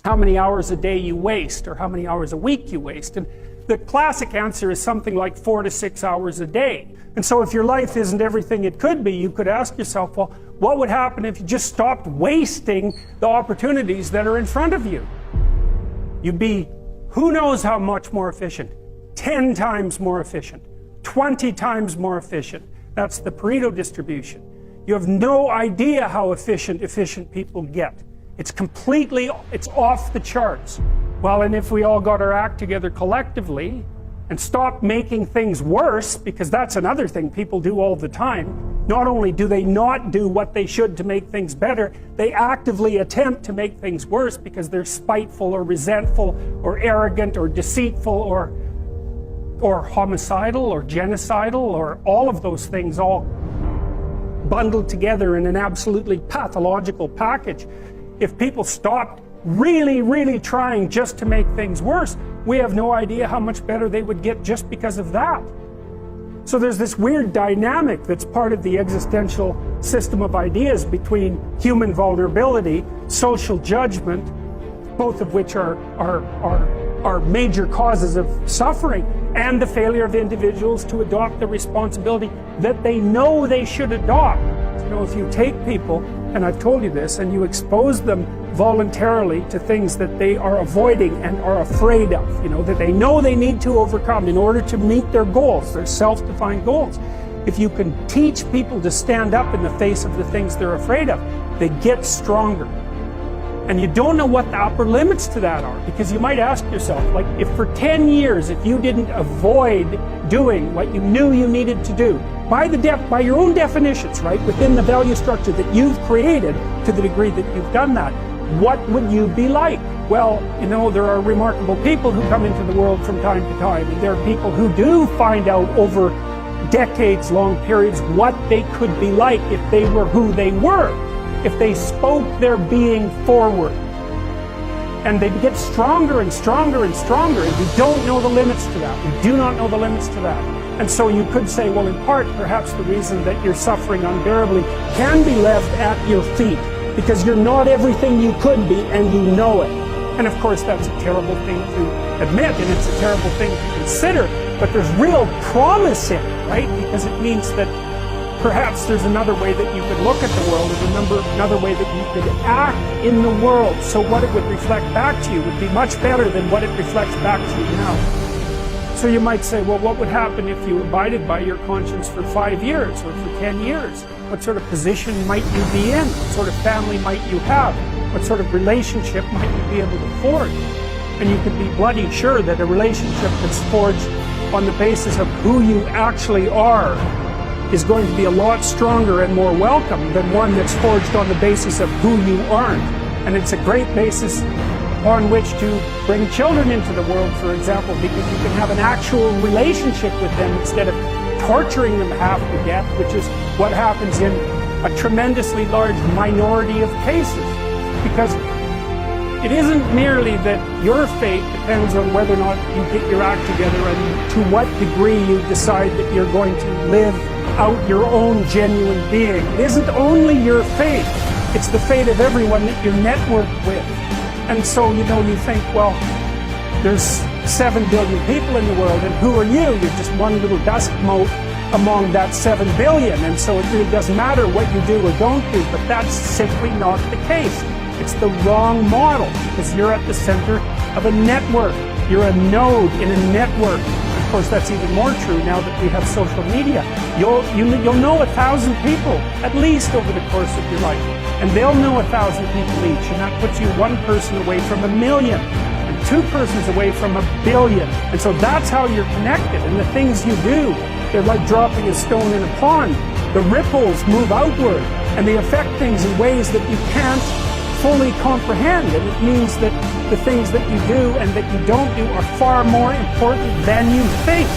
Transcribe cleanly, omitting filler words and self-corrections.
how many hours a day you waste or how many hours a week you waste. And the classic answer is something like 4 to 6 hours a day. And so if your life isn't everything it could be, you could ask yourself, well, what would happen if you just stopped wasting the opportunities that are in front of you? You'd be who knows how much more efficient. 10 times more efficient. 20 times more efficient. That's the Pareto distribution. You have no idea how efficient people get. It's off the charts. Well, and if we all got our act together collectively and stopped making things worse, because that's another thing people do all the time, not only do they not do what they should to make things better, they actively attempt to make things worse because they're spiteful or resentful or arrogant or deceitful or homicidal or genocidal or all of those things all bundled together in an absolutely pathological package. If people stopped really trying just to make things worse, we have no idea how much better they would get just because of that. So there's this weird dynamic that's part of the existential system of ideas between human vulnerability, social judgment, both of which are major causes of suffering, and the failure of individuals to adopt the responsibility that they know they should adopt. You know, if you take people, and I've told you this, and you expose them voluntarily to things that they are avoiding and are afraid of, you know, that they know they need to overcome in order to meet their goals, their self-defined goals. If you can teach people to stand up in the face of the things they're afraid of, they get stronger. And you don't know what the upper limits to that are, because you might ask yourself, like, if for 10 years, if you didn't avoid doing what you knew you needed to do, by your own definitions, right, within the value structure that you've created, to the degree that you've done that, what would you be like? Well, you know, there are remarkable people who come into the world from time to time, and there are people who do find out over decades-long periods what they could be like if they were who they were, if they spoke their being forward. And they get stronger and stronger and stronger, and we don't know the limits to that. We do not know the limits to that. And so you could say, well, in part, perhaps the reason that you're suffering unbearably can be left at your feet, because you're not everything you could be, and you know it. And of course, that's a terrible thing to admit, and it's a terrible thing to consider, but there's real promise in it, right? Because it means that perhaps there's another way that you could look at the world, there's another way that you could act in the world, so what it would reflect back to you would be much better than what it reflects back to you now. So you might say, well, what would happen if you abided by your conscience for 5 years or for 10 years? What sort of position might you be in? What sort of family might you have? What sort of relationship might you be able to forge? And you can be bloody sure that a relationship that's forged on the basis of who you actually are is going to be a lot stronger and more welcome than one that's forged on the basis of who you aren't. And it's a great basis on which to bring children into the world, for example, because you can have an actual relationship with them instead of torturing them half to death, which is what happens in a tremendously large minority of cases. Because it isn't merely that your fate depends on whether or not you get your act together and to what degree you decide that you're going to live out your own genuine being. It isn't only your fate, it's the fate of everyone that you're networked with. And so, you know, you think, well, there's 7 billion people in the world, and who are you? You're just one little dust mote among that 7 billion, and so it really doesn't matter what you do or don't do, but that's simply not the case. It's the wrong model, because you're at the center of a network. You're a node in a network. Of course, that's even more true now that we have social media. You'll know 1,000 people, at least over the course of your life. And they'll know 1,000 people each, and that puts you one person away from 1 million, and 2 persons away from 1 billion. And so that's how you're connected, and the things you do, they're like dropping a stone in a pond. The ripples move outward, and they affect things in ways that you can't fully comprehend, and it means that the things that you do and that you don't do are far more important than you think.